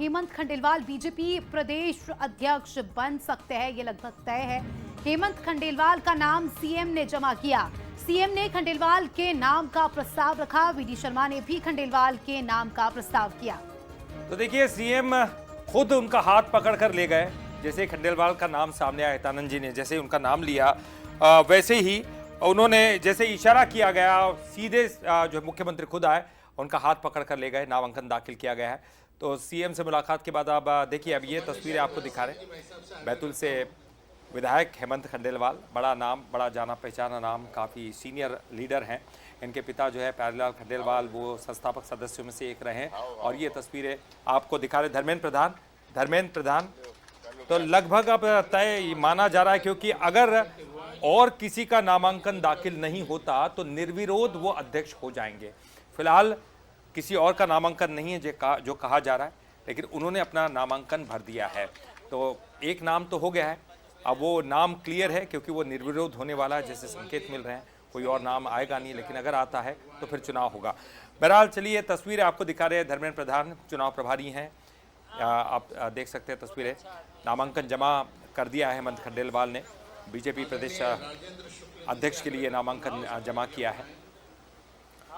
Hemant Khandelwal BJP प्रदेश अध्यक्ष बन सकते हैं, ये लगभग तय है। हेमंत खंडेलवाल का नाम सीएम ने जमा किया। सीएम ने खंडेलवाल के नाम का प्रस्ताव रखा। वीडी शर्मा ने भी खंडेलवाल के नाम का प्रस्ताव किया। तो देखिए, सीएम खुद उनका हाथ पकड़ कर ले गए। जैसे खंडेलवाल का नाम सामने आया, हितानंद जी ने जैसे उनका नाम लिया, वैसे ही उन्होंने जैसे इशारा किया गया, सीधे जो मुख्यमंत्री खुद आए, उनका हाथ पकड़ कर ले गए। नामांकन दाखिल किया गया है। तो सीएम से मुलाकात के बाद आप देखिए, अब ये तस्वीरें आपको दिखा रहे। बैतूल से विधायक हेमंत खंडेलवाल, बड़ा नाम, बड़ा जाना पहचाना नाम, काफ़ी सीनियर लीडर हैं। इनके पिता जो है प्यारेलाल खंडेलवाल, वो संस्थापक सदस्यों में से एक रहे हैं। और ये तस्वीरें आपको दिखा रहे धर्मेंद्र प्रधान तो लगभग अब तय माना जा रहा है, क्योंकि अगर और किसी का नामांकन दाखिल नहीं होता तो निर्विरोध वो अध्यक्ष हो जाएंगे। फिलहाल किसी और का नामांकन नहीं है जो कहा जा रहा है, लेकिन उन्होंने अपना नामांकन भर दिया है। तो एक नाम तो हो गया है, अब वो नाम क्लियर है क्योंकि वो निर्विरोध होने वाला है, जैसे संकेत मिल रहे हैं। कोई और नाम आएगा नहीं, लेकिन अगर आता है तो फिर चुनाव होगा। बहरहाल चलिए, तस्वीरें आपको दिखा रहे हैं। धर्मेंद्र प्रधान चुनाव प्रभारी हैं, आप देख सकते हैं तस्वीरें। नामांकन जमा कर दिया है हेमंत खंडेलवाल ने। बीजेपी प्रदेश अध्यक्ष के लिए नामांकन जमा किया है।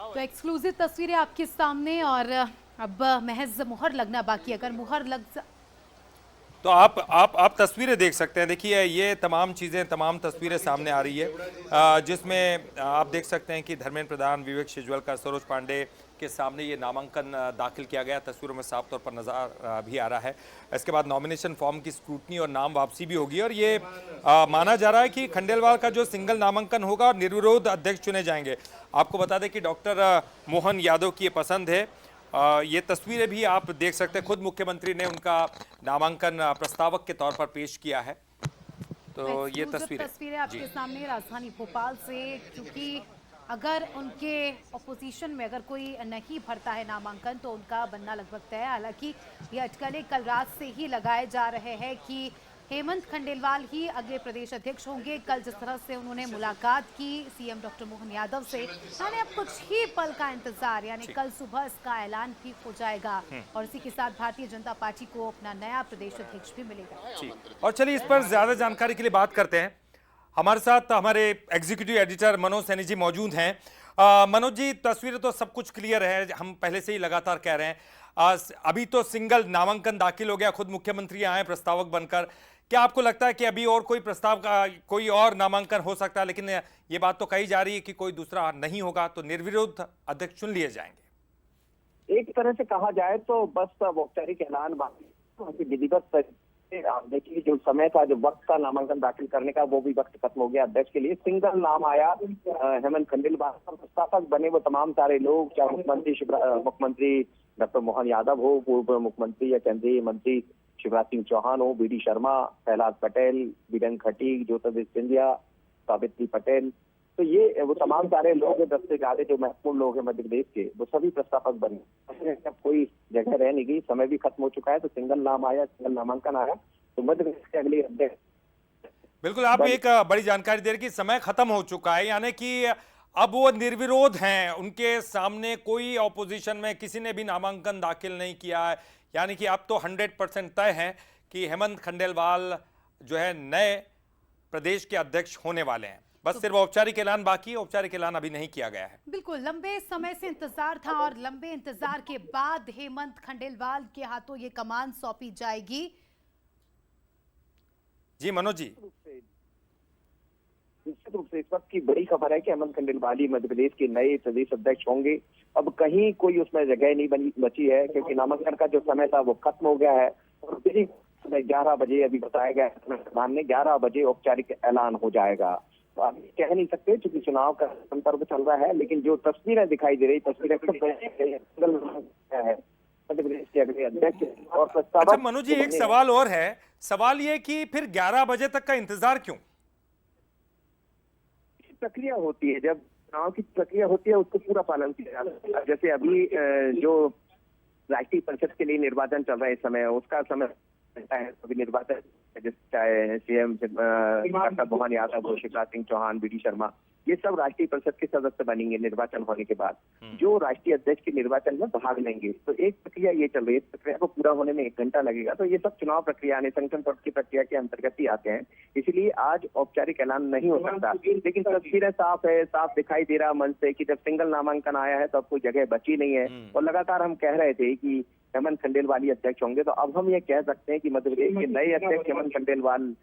तो एक्सक्लूसिव तस्वीरें आपके सामने, और अब महज मुहर लगना बाकी। अगर मुहर लग तो आप तस्वीरें देख सकते हैं। देखिए, ये तमाम तस्वीरें सामने आ रही है, जिसमें आप देख सकते हैं कि धर्मेंद्र प्रधान, विवेक शेजवलकर, सरोज पांडे के सामने ये नामांकन दाखिल किया गया। तस्वीरों में साफ तौर पर नजर भी आ रहा है। इसके बाद नॉमिनेशन फॉर्म की स्क्रूटनी और नाम वापसी भी होगी, और ये माना जा रहा है कि खंडेलवाल का जो सिंगल नामांकन होगा और निर्विरोध अध्यक्ष चुने जाएंगे। आपको बता दें कि डॉक्टर मोहन यादव की ये पसंद है। ये तस्वीरें भी आप देख सकते हैं, खुद मुख्यमंत्री ने उनका नामांकन प्रस्तावक के तौर पर पेश किया है। तो ये तस्वीरें आपके सामने राजधानी भोपाल से, क्योंकि अगर उनके ऑपोजिशन में अगर कोई नहीं भरता है नामांकन तो उनका बनना लगभग तय है। हालांकि ये अटकलें कल रात से ही लगाए जा रहे हैं कि हेमंत खंडेलवाल ही अगले प्रदेश अध्यक्ष होंगे। कल जिस तरह से उन्होंने मुलाकात की सीएम डॉक्टर मोहन यादव से, यानी अब कुछ ही पल का इंतजार, यानी कल सुबह इसका ऐलान भी हो जाएगा। और इसी के साथ भारतीय जनता पार्टी को अपना नया प्रदेश अध्यक्ष भी मिलेगा। और चलिए, इस पर ज्यादा जानकारी के लिए बात करते हैं। हमारे साथ हमारे एग्जीक्यूटिव एडिटर मनोज सैनी जी मौजूद हैं। मनोज जी, तस्वीरें तो सब कुछ क्लियर है, हम पहले से ही लगातार कह रहे हैं। अभी तो सिंगल नामांकन दाखिल हो गया, खुद मुख्यमंत्री आए प्रस्तावक बनकर। क्या आपको लगता है कि अभी और कोई प्रस्ताव का कोई और नामांकन हो सकता है? लेकिन ये बात तो कही जा रही है कि कोई दूसरा नहीं होगा तो निर्विरोध अध्यक्ष चुन लिए जाएंगे। एक तरह से कहा जाए तो बस औपचारिक ऐलान बाकी, विधिवत देखिए जो समय था, जो वक्त था नामांकन दाखिल करने का, वो भी वक्त खत्म हो गया। अध्यक्ष के लिए सिंगल नाम आया, हेमंत खंडेलवाल। प्रस्तावक बने वो तमाम सारे लोग, चाहे मुख्यमंत्री डॉक्टर मोहन यादव हो, पूर्व मुख्यमंत्री या केंद्रीय मंत्री शिवराज सिंह चौहान हो, बीडी शर्मा, प्रहलाद पटेल, बीरेन खटीक, ज्योतिरादित्य सिंधिया, सावित्री पटेल। तो ये वो तमाम सारे लोग, 10 से ज्यादा जो महत्वपूर्ण लोग हैं मध्य प्रदेश के, वो सभी प्रस्तावक बने। अब कोई जगह रह नहीं गई, समय भी खत्म हो चुका है, तो सिंगल नाम आया, सिंगल नामांकन आया, तो मध्य प्रदेश के अगले अध्यक्ष। बिल्कुल, आप एक बड़ी जानकारी दे रहे कि समय खत्म हो चुका है, यानी कि अब वो निर्विरोध हैं, उनके सामने कोई ऑपोजिशन में किसी ने भी नामांकन दाखिल नहीं किया है। यानी कि अब तो 100% तय है कि हेमंत खंडेलवाल जो है नए प्रदेश के अध्यक्ष होने वाले हैं। बस सिर्फ औपचारिक ऐलान बाकी है, औपचारिक ऐलान अभी नहीं किया गया है। बिल्कुल, लंबे समय से इंतजार था और लंबे इंतजार के बाद हेमंत खंडेलवाल के हाथों ये कमान सौंपी जाएगी। जी मनोज जी, निश्चित रूप से इस वक्त की बड़ी खबर है कि हेमंत खंडेलवाल ही मध्य प्रदेश के नए प्रदेश अध्यक्ष होंगे। अब कहीं कोई उसमें जगह नहीं बची है, क्योंकि नामांकन का जो समय था वो खत्म हो गया है। और फिर समय 11 बजे अभी बताया गया प्रधान ने, 11 बजे औपचारिक ऐलान हो जाएगा। तो अभी कह नहीं सकते क्योंकि चुनाव का संपर्क चल रहा है, लेकिन जो तस्वीरें दिखाई दे रही तस्वीरें मध्य प्रदेश के अगले अध्यक्ष और प्रस्तावक। अच्छा मनोज जी, एक सवाल और है। सवाल ये कि फिर 11 बजे तक का इंतजार क्यों? प्रक्रिया होती है, जब चुनाव की प्रक्रिया होती है उसको पूरा पालन किया जाता है। जैसे अभी जो राष्ट्रीय परिषद के लिए निर्वाचन चल रहा है, इस समय उसका समय है, अभी निर्वाचन चाहे सीएम डॉक्टर मोहन यादव हो, शिवराज सिंह चौहान, बीडी शर्मा, ये सब राष्ट्रीय परिषद के सदस्य बनेंगे निर्वाचन होने के बाद, जो राष्ट्रीय अध्यक्ष के निर्वाचन में भाग लेंगे। तो एक प्रक्रिया ये चल रही है, इस प्रक्रिया को पूरा होने में 1 घंटा लगेगा। तो ये सब चुनाव प्रक्रिया संगठन पद की प्रक्रिया के अंतर्गत ही आते हैं, इसलिए आज औपचारिक ऐलान नहीं हो सकता। लेकिन तस्वीरें साफ दिखाई दे रहा मंच से कि जब सिंगल नामांकन आया है तो अब कोई जगह बची नहीं है। और लगातार हम कह रहे थे कि हेमंत खंडेलवाल ही अध्यक्ष होंगे, तो अब हम ये कह सकते हैं कि मध्य प्रदेश के नए अध्यक्ष हेमंत खंडेलवाल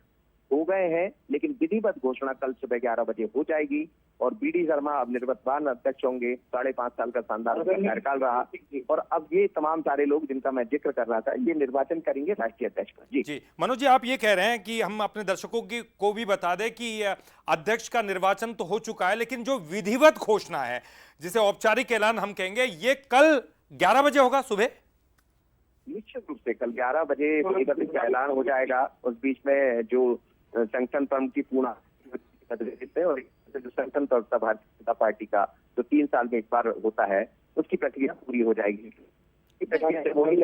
हो गए हैं। लेकिन विधिवत घोषणा कल सुबह 11 बजे हो जाएगी और बीडी शर्मा अब निर्वतमान अध्यक्ष होंगे। 5.5 साल का शानदार कार्यकाल रहा और अब ये तमाम सारे लोग जिनका मैं जिक्र कर रहा था, ये निर्वाचन करेंगे राष्ट्रीय अध्यक्ष का। जी मनोज जी, आप ये कह रहे हैं कि हम अपने दर्शकों को भी बता दें कि अध्यक्ष का निर्वाचन तो हो चुका है, लेकिन जो विधिवत घोषणा है, जिसे औपचारिक ऐलान हम कहेंगे, ये कल 11 बजे होगा सुबह। निश्चित रूप से कल 11 बजे विधिवत ऐलान हो जाएगा। उस बीच में जो संगठन प्रमुख की पूर्ण है और जो संगठन प्रवक्ता भारतीय जनता पार्टी का जो 3 साल में एक बार होता है, उसकी प्रक्रिया पूरी हो जाएगी। प्रक्रिया से वही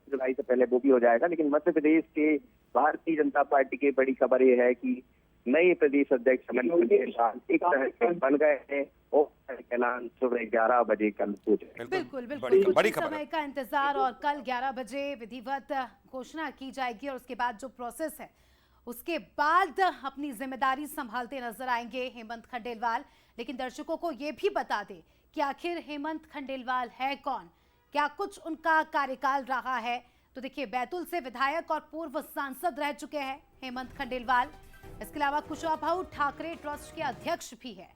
जुलाई से पहले वो भी हो जाएगा। लेकिन मध्य प्रदेश के भारतीय जनता पार्टी की बड़ी खबर ये है कि नए प्रदेश अध्यक्ष एक तरह से बन गए हैं और ऐलान सुबह 11 बजे कल हो जाएगा। बिल्कुल बड़ी कुछ खबर समय का इंतजार और कल 11 बजे विधिवत घोषणा की जाएगी और उसके बाद जो प्रोसेस है उसके बाद अपनी जिम्मेदारी संभालते नजर आएंगे हेमंत खंडेलवाल। लेकिन दर्शकों को यह भी बता दें कि आखिर हेमंत खंडेलवाल है कौन, क्या कुछ उनका कार्यकाल रहा है। तो देखिए, बैतूल से विधायक और पूर्व सांसद रह चुके हैं हेमंत खंडेलवाल। इसके अलावा कुशाभाऊ ठाकरे ट्रस्ट के अध्यक्ष भी है।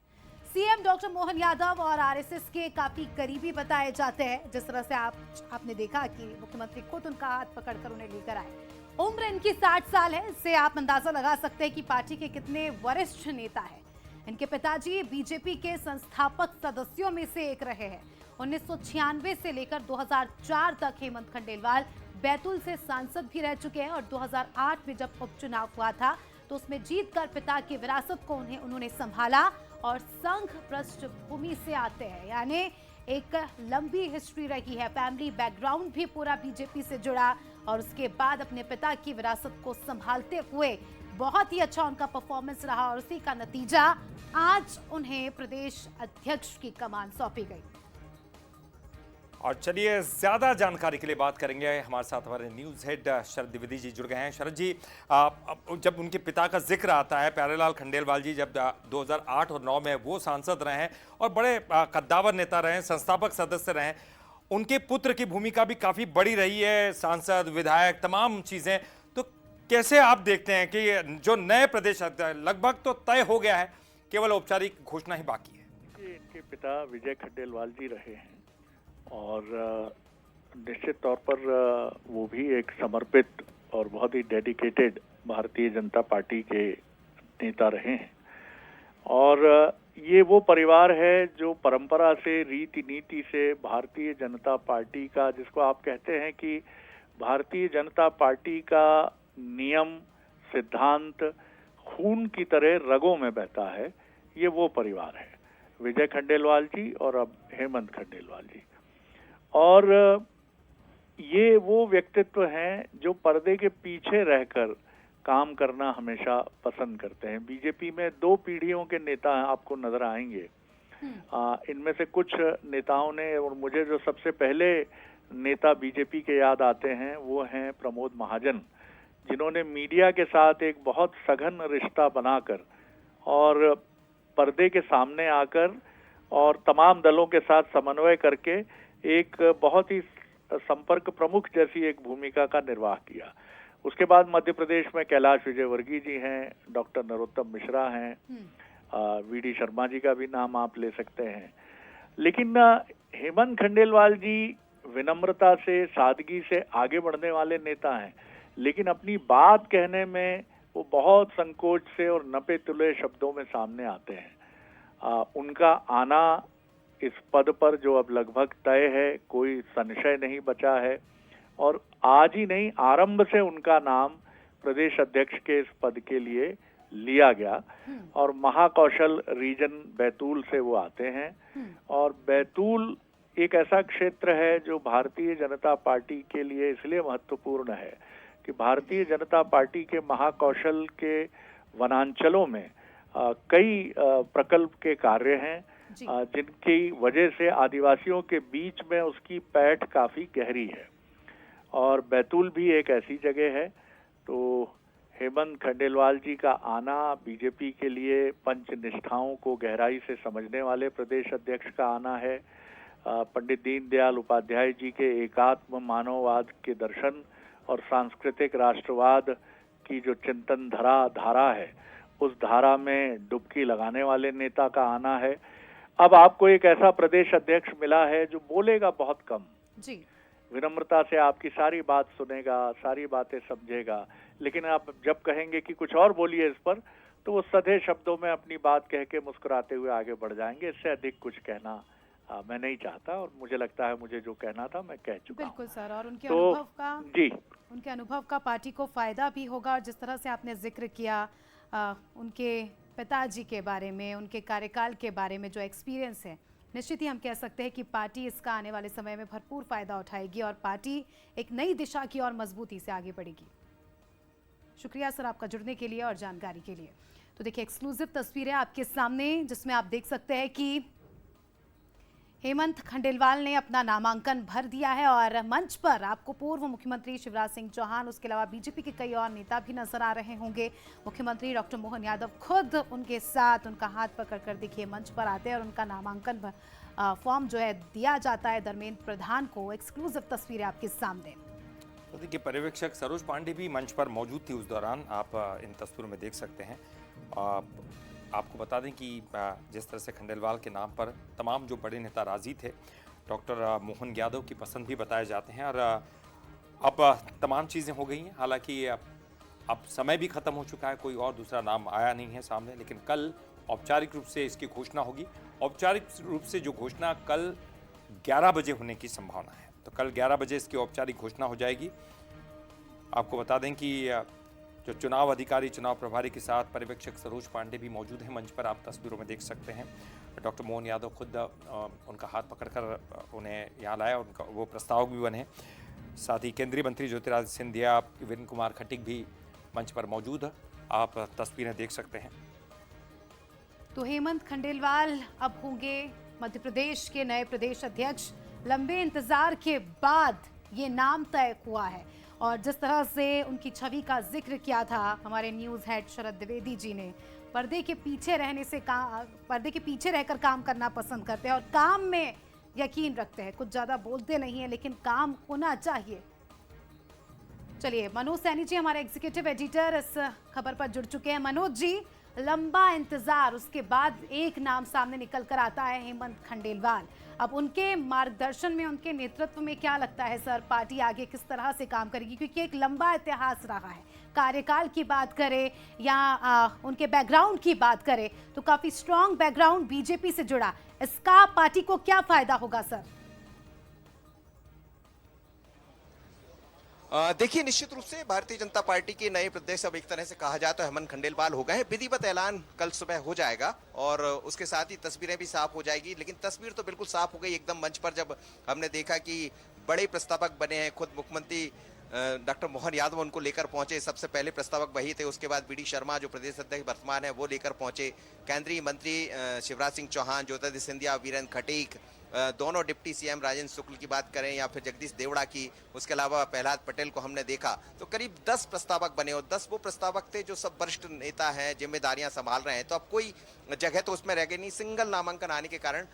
सीएम डॉक्टर मोहन यादव और आरएसएस के काफी करीबी बताए जाते हैं। जिस तरह से आपने देखा कि मुख्यमंत्री खुद उनका हाथ पकड़कर उन्हें लेकर आए। उम्र इनकी 60 साल है, इससे आप अंदाजा लगा सकते हैं कि पार्टी के कितने वरिष्ठ नेता हैं। इनके पिताजी बीजेपी के संस्थापक सदस्यों में से एक रहे हैं। 1996 से लेकर 2004 तक हेमंत खंडेलवाल बैतूल से सांसद भी रह चुके हैं और 2008 में जब उपचुनाव हुआ था तो उसमें जीतकर पिता की विरासत को उन्होंने संभाला और संघ पृष्ठभूमि से आते हैं, यानी एक लंबी हिस्ट्री रही है। फैमिली बैकग्राउंड भी पूरा बीजेपी से जुड़ा और उसके बाद अपने पिता की विरासत को संभालते हुए बहुत ही अच्छा उनका परफॉर्मेंस रहा और उसी का नतीजा आज उन्हें प्रदेश अध्यक्ष की कमान सौंपी गई। और चलिए, ज्यादा जानकारी के लिए बात करेंगे। हमारे साथ हमारे न्यूज हेड शरद द्विवेदी जी जुड़ गए हैं। शरद जी, जब उनके पिता का जिक्र आता है, प्यारेलाल खंडेलवाल जी जब 2008 और 9 में वो सांसद रहे हैं और बड़े कद्दावर नेता रहे हैं, संस्थापक सदस्य रहे हैं, उनके पुत्र की भूमिका भी काफी बड़ी रही है, सांसद, विधायक, तमाम चीजें। तो कैसे आप देखते हैं कि जो नए प्रदेश लगभग तो तय हो गया है, केवल औपचारिक घोषणा ही बाकी है? इनके पिता विजय खंडेलवाल जी रहे हैं और निश्चित तौर पर वो भी एक समर्पित और बहुत ही डेडिकेटेड भारतीय जनता पार्टी के नेता रहे हैं। और ये वो परिवार है जो परंपरा से, रीति नीति से भारतीय जनता पार्टी का, जिसको आप कहते हैं कि भारतीय जनता पार्टी का नियम, सिद्धांत खून की तरह रगों में बहता है, ये वो परिवार है, विजय खंडेलवाल जी और अब हेमंत खंडेलवाल जी। और ये वो व्यक्तित्व हैं जो पर्दे के पीछे रहकर काम करना हमेशा पसंद करते हैं। बीजेपी में 2 पीढ़ियों के नेता आपको नजर आएंगे। इनमें से कुछ नेताओं ने, और मुझे जो सबसे पहले नेता बीजेपी के याद आते हैं वो हैं प्रमोद महाजन, जिन्होंने मीडिया के साथ एक बहुत सघन रिश्ता बनाकर और पर्दे के सामने आकर और तमाम दलों के साथ समन्वय करके एक बहुत ही संपर्क प्रमुख जैसी एक भूमिका का निर्वाह किया। उसके बाद मध्य प्रदेश में कैलाश विजयवर्गीय जी हैं, डॉक्टर नरोत्तम मिश्रा हैं, वीडी शर्मा जी का भी नाम आप ले सकते हैं। लेकिन हेमंत खंडेलवाल जी विनम्रता से, सादगी से आगे बढ़ने वाले नेता हैं, लेकिन अपनी बात कहने में वो बहुत संकोच से और नपे तुले शब्दों में सामने आते हैं। उनका आना इस पद पर जो अब लगभग तय है, कोई संशय नहीं बचा है और आज ही नहीं, आरंभ से उनका नाम प्रदेश अध्यक्ष के इस पद के लिए लिया गया। और महाकौशल रीजन बैतूल से वो आते हैं और बैतूल एक ऐसा क्षेत्र है जो भारतीय जनता पार्टी के लिए इसलिए महत्वपूर्ण है कि भारतीय जनता पार्टी के महाकौशल के वनांचलों में कई प्रकल्प के कार्य हैं जी। जिनकी वजह से आदिवासियों के बीच में उसकी पैठ काफी गहरी है। और बैतूल भी एक ऐसी जगह है। तो हेमंत खंडेलवाल जी का आना बीजेपी के लिए पंच निष्ठाओं को गहराई से समझने वाले प्रदेश अध्यक्ष का आना है। पंडित दीनदयाल उपाध्याय जी के एकात्म मानववाद के दर्शन और सांस्कृतिक राष्ट्रवाद की जो चिंतन धारा है, उस धारा में डुबकी लगाने वाले नेता का आना है। अब आपको एक ऐसा प्रदेश अध्यक्ष मिला है जो बोलेगा बहुत कम, जी। विनम्रता से आपकी सारी बात सुनेगा, सारी बातें समझेगा, लेकिन आप जब कहेंगे कि कुछ और बोलिए इस पर, तो वो सधे शब्दों में अपनी बात कह के मुस्कुराते हुए आगे बढ़ जाएंगे। इससे अधिक कुछ कहना मैं नहीं चाहता, और मुझे लगता है मुझे जो कहना था मैं कह चुका हूं। बिल्कुल सर, और उनके तो अनुभव का जी, उनके अनुभव का पार्टी को फायदा भी होगा। और जिस तरह से आपने जिक्र किया उनके पिताजी के बारे में, उनके कार्यकाल के बारे में जो एक्सपीरियंस है, निश्चित ही हम कह सकते हैं कि पार्टी इसका आने वाले समय में भरपूर फायदा उठाएगी और पार्टी एक नई दिशा की ओर मजबूती से आगे बढ़ेगी। शुक्रिया सर आपका जुड़ने के लिए और जानकारी के लिए। तो देखिए एक्सक्लूसिव तस्वीरें आपके सामने, जिसमें आप देख सकते हैं कि हेमंत खंडेलवाल ने अपना नामांकन भर दिया है और मंच पर आपको पूर्व मुख्यमंत्री शिवराज सिंह चौहान, उसके अलावा बीजेपी के कई और नेता भी नजर आ रहे होंगे। मुख्यमंत्री डॉक्टर मोहन यादव खुद उनके साथ, उनका हाथ पकड़कर देखिए मंच पर आते हैं और उनका नामांकन फॉर्म जो है दिया जाता है धर्मेंद्र प्रधान को। एक्सक्लूसिव तस्वीरें आपके सामने। तो देखिए पर्यवेक्षक सरोज पांडे भी मंच पर मौजूद थी उस दौरान, आप इन तस्वीरों में देख सकते हैं। आपको बता दें कि जिस तरह से खंडेलवाल के नाम पर तमाम जो बड़े नेता राजी थे, डॉक्टर मोहन यादव की पसंद भी बताए जाते हैं। और अब तमाम चीज़ें हो गई हैं, हालांकि अब समय भी ख़त्म हो चुका है, कोई और दूसरा नाम आया नहीं है सामने, लेकिन कल औपचारिक रूप से इसकी घोषणा होगी। औपचारिक रूप से जो घोषणा कल 11 बजे होने की संभावना है, तो कल 11 बजे इसकी औपचारिक घोषणा हो जाएगी। आपको बता दें कि जो चुनाव अधिकारी, चुनाव प्रभारी के साथ पर्यवेक्षक सरोज पांडे भी मौजूद हैं मंच पर, आप तस्वीरों में देख सकते हैं। डॉक्टर मोहन यादव खुद उनका हाथ पकड़कर उन्हें यहाँ लाया, उनका वो प्रस्तावक भी बने। साथ ही केंद्रीय मंत्री ज्योतिरादित्य सिंधिया, वीरेंद्र कुमार खटीक भी मंच पर मौजूद है, आप तस्वीरें देख सकते हैं। तो हेमंत खंडेलवाल अब होंगे मध्य प्रदेश के नए प्रदेश अध्यक्ष। लंबे इंतजार के बाद ये नाम तय हुआ है और जिस तरह से उनकी छवि का जिक्र किया था हमारे न्यूज़ हेड शरद द्विवेदी जी ने, पर्दे के पीछे रहकर काम करना पसंद करते हैं और काम में यकीन रखते हैं। कुछ ज़्यादा बोलते नहीं है, लेकिन काम होना चाहिए। चलिए मनोज सैनी जी हमारे एग्जीक्यूटिव एडिटर इस खबर पर जुड़ चुके हैं। मनोज जी, लंबा इंतजार, उसके बाद एक नाम सामने निकल कर आता है हेमंत खंडेलवाल। अब उनके मार्गदर्शन में, उनके नेतृत्व में क्या लगता है सर, पार्टी आगे किस तरह से काम करेगी? क्योंकि एक लंबा इतिहास रहा है, कार्यकाल की बात करें या उनके बैकग्राउंड की बात करें तो काफी स्ट्रांग बैकग्राउंड बीजेपी से जुड़ा, इसका पार्टी को क्या फायदा होगा सर? देखिए निश्चित रूप से भारतीय जनता पार्टी के नए प्रदेश, अब एक तरह से कहा जाए तो हेमंत खंडेलवाल हो गए हैं। विधिवत ऐलान कल सुबह हो जाएगा और उसके साथ ही तस्वीरें भी साफ हो जाएगी। लेकिन तस्वीर तो बिल्कुल साफ हो गई एकदम मंच पर, जब हमने देखा कि बड़े प्रस्तावक बने हैं। खुद मुख्यमंत्री डॉक्टर मोहन यादव उनको लेकर पहुंचे, सबसे पहले प्रस्तावक वही थे। उसके बाद बीडी शर्मा जो प्रदेश अध्यक्ष वर्तमान है वो लेकर पहुंचे। केंद्रीय मंत्री शिवराज सिंह चौहान, ज्योतिरादित्य सिंधिया, वीरेंद्र खटीक, दोनों डिप्टी सीएम राजेंद्र शुक्ल की बात करें या फिर जगदीश देवड़ा की, उसके अलावा प्रहलाद पटेल को हमने देखा, तो करीब 10 प्रस्तावक बने और 10 वो प्रस्तावक थे जो सब वरिष्ठ नेता हैं, जिम्मेदारियां संभाल रहे हैं। तो अब कोई जगह तो उसमें रह गई नहीं। सिंगल नामांकन आने के कारण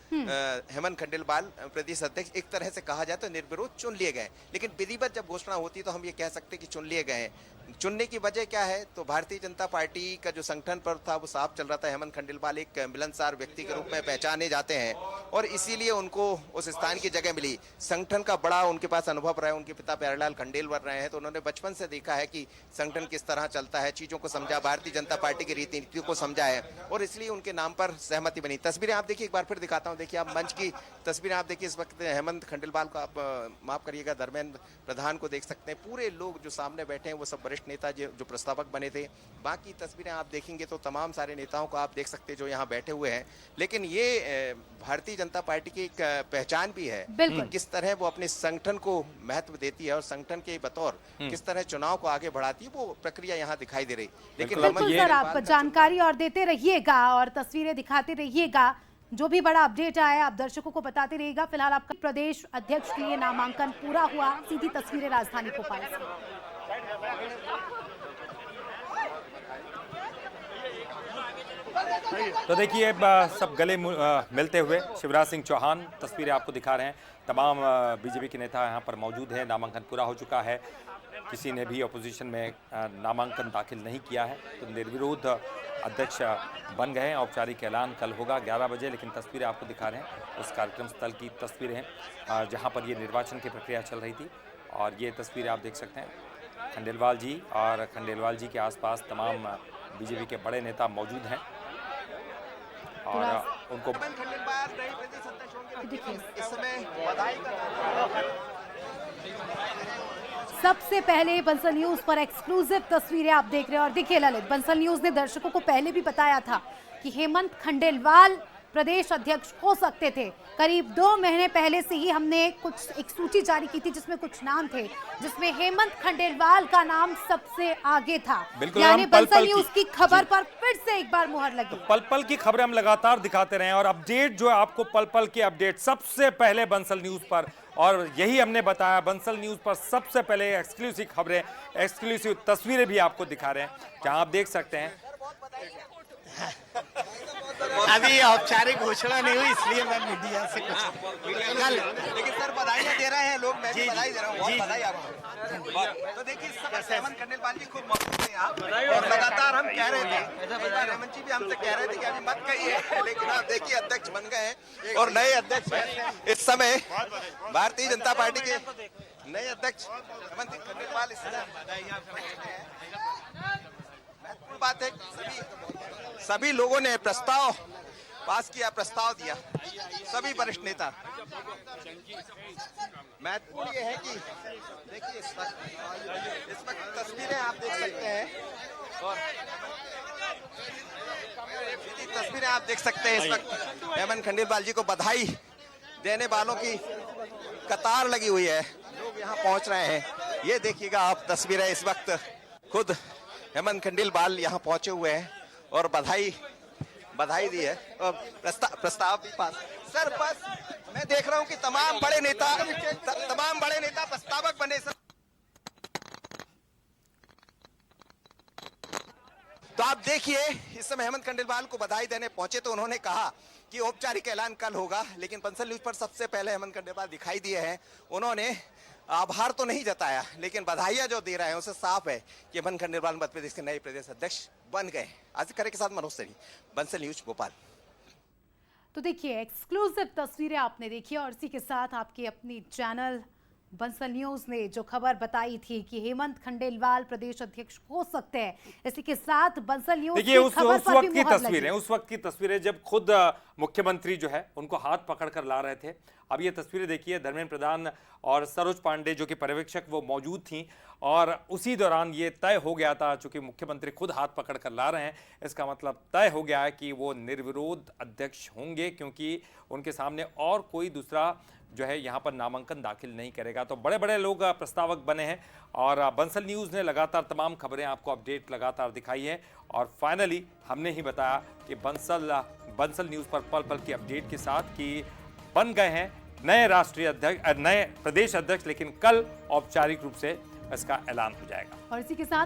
हेमंत खंडेलवाल प्रदेश अध्यक्ष एक तरह से कहा जाए तो निर्विरोध चुन लिए गए। लेकिन विधिवत जब घोषणा होती तो हम ये कह सकते कि चुन लिए गए हैं। चुनने की वजह क्या है? तो भारतीय जनता पार्टी का जो संगठन पर्व था वो साफ चल रहा था। हेमंत खंडेलवाल एक मिलनसार व्यक्ति के रूप में पहचाने जाते हैं और इसीलिए उनको उस स्थान की जगह मिली। संगठन का बड़ा उनके पास अनुभव रहा है, उनके पिता प्यारेलाल खंडेलवाल रहे हैं, तो उन्होंने बचपन से देखा है कि संगठन किस तरह चलता है, चीजों को समझा, भारतीय जनता पार्टी की रीति नीतियों को समझा है और इसलिए उनके नाम पर सहमति बनी। तस्वीरें आप देखिए, एक बार फिर दिखाता हूं। देखिए आप मंच की तस्वीरें आप देखिए। इस वक्त हेमंत खंडेलवाल को आप माफ करिएगा, धर्मेंद्र प्रधान को देख सकते हैं। पूरे लोग जो सामने बैठे हैं वो सब वरिष्ठ नेता जो प्रस्तावक बने थे। बाकी तस्वीरें आप देखेंगे तो तमाम सारे नेताओं को आप देख सकते हैं जो यहाँ बैठे हुए हैं। लेकिन ये भारतीय जनता पार्टी की एक एक पहचान भी है। बिल्कुल। किस तरह वो अपने संगठन को महत्व देती है और संगठन के बतौर किस तरह चुनाव को आगे बढ़ाती है, वो प्रक्रिया यहाँ दिखाई दे रही। लेकिन बिल्कुल हेमंत सर, आप खंडेलवाल का जानकारी और देते रहिएगा और तस्वीरें दिखाते रहिएगा। जो भी बड़ा अपडेट आया आप दर्शकों को बताते रहिएगा। फिलहाल आपका प्रदेश अध्यक्ष के लिए नामांकन पूरा हुआ। सीधी तस्वीरें राजधानी भोपाल से। तो देखिए सब गले मिलते हुए शिवराज सिंह चौहान तस्वीरें आपको दिखा रहे हैं। तमाम बीजेपी के नेता यहाँ पर मौजूद हैं। नामांकन पूरा हो चुका है। किसी ने भी अपोजिशन में नामांकन दाखिल नहीं किया है, तो निर्विरोध अध्यक्ष बन गए हैं। औपचारिक ऐलान कल होगा 11 बजे, लेकिन तस्वीरें आपको दिखा रहे हैं उस कार्यक्रम स्थल की तस्वीरें हैं जहाँ पर ये निर्वाचन की प्रक्रिया चल रही थी। और ये तस्वीरें आप देख सकते हैं खंडेलवाल जी और खंडेलवाल जी के आसपास तमाम बीजेपी के बड़े नेता मौजूद हैं और उनको हेमंत खंडेलवाल नए प्रदेश अध्यक्ष होंगे। देखिए इस समय बधाई का सबसे पहले बंसल न्यूज पर एक्सक्लूसिव तस्वीरें आप देख रहे हैं। और देखिए ललित, बंसल न्यूज ने दर्शकों को पहले भी बताया था कि हेमंत खंडेलवाल प्रदेश अध्यक्ष हो सकते थे। करीब 2 महीने पहले से ही हमने एक सूची जारी की थी जिसमें कुछ नाम थे, जिसमें हेमंत खंडेलवाल का नाम सबसे आगे था। यानी बंसल न्यूज की खबर पर फिर से एक बार मुहर लगी। पल पल की खबरें हम लगातार दिखाते रहे और अपडेट जो है आपको पल पल के अपडेट सबसे पहले बंसल न्यूज पर, और यही हमने बताया बंसल न्यूज पर सबसे पहले एक्सक्लूसिव खबरें, एक्सक्लूसिव तस्वीरें भी आपको दिखा रहे हैं जहां आप देख सकते हैं। अभी औपचारिक घोषणा नहीं हुई, इसलिए मैं मीडिया से कुछ लेकिन सर बधाइयां दे रहे हैं लोग, मैं भी बधाई दे रहा हूँ। बहुत बधाई आपको। तो देखिए इस समय हेमंत खंडेलवाल जी खूब मौजूद हैं यहाँ और लगातार हम कह रहे थे, हेमंत जी भी हमसे कह रहे थे कि अभी मत कहिए, लेकिन आप देखिए अध्यक्ष बन गए हैं और नए अध्यक्ष हैं इस समय भारतीय जनता पार्टी के नए अध्यक्ष हेमंत खंडेलवाल। इस समय महत्वपूर्ण बात है, सभी लोगों ने प्रस्ताव पास किया, प्रस्ताव दिया, सभी वरिष्ठ नेता। महत्वपूर्ण ये है कि देखिए इस वक्त तस्वीरें आप देख सकते हैं और तस्वीरें आप देख सकते हैं इस वक्त हेमंत खंडेलवाल जी को बधाई देने वालों की कतार लगी हुई है। लोग यहाँ पहुंच रहे हैं। ये देखिएगा आप तस्वीरें, इस वक्त खुद हेमंत खंडेलवाल यहाँ पहुंचे हुए हैं और बधाई दी है और प्रस्ताव भी पास। सर बस मैं देख रहा हूं कि तमाम बड़े नेता प्रस्तावक बने। सर तो आप देखिए इस समय हेमंत खंडेलवाल को बधाई देने पहुंचे तो उन्होंने कहा कि औपचारिक ऐलान कल होगा, लेकिन बंसल न्यूज पर सबसे पहले हेमंत खंडेलवाल दिखाई दिए हैं। उन्होंने आभार तो नहीं जताया, लेकिन बधाइयां जो दे रहे हैं उससे साफ है कि हेमंत खंडेलवाल मध्य प्रदेश के नए प्रदेश अध्यक्ष बन गए। आज करे के साथ मनोज सैनी, बंसल न्यूज भोपाल। तो देखिए एक्सक्लूसिव तस्वीरें आपने देखी और इसी के साथ आपकी अपनी चैनल बंसल न्यूज ने जो खबर बताई थी कि हेमंत खंडेलवाल प्रदेश अध्यक्ष हो सकते हैं, इसी के साथ बंसल न्यूज देखिए उस वक्त की तस्वीरें, लगी। उस वक्त की तस्वीरें जब खुद मुख्यमंत्री जो है उनको हाथ पकड़ कर ला रहे थे। अब ये तस्वीरें देखिए, धर्मेंद्र प्रधान और सरोज पांडे जो कि पर्यवेक्षक वो मौजूद थी और उसी दौरान ये तय हो गया था, चूंकि मुख्यमंत्री खुद हाथ पकड़ कर ला रहे हैं, इसका मतलब तय हो गया है कि वो निर्विरोध अध्यक्ष होंगे, क्योंकि उनके सामने और कोई दूसरा जो है यहाँ पर नामांकन दाखिल नहीं करेगा। तो बड़े बड़े लोग प्रस्तावक बने हैं और बंसल न्यूज़ ने लगातार तमाम खबरें आपको अपडेट लगातार दिखाई है और फाइनली हमने ही बताया कि बंसल न्यूज़ पर पल पल की अपडेट के साथ कि बन गए हैं नए राष्ट्रीय अध्यक्ष, नए प्रदेश अध्यक्ष, लेकिन कल औपचारिक रूप से इसका ऐलान हो जाएगा। और इसी के साथ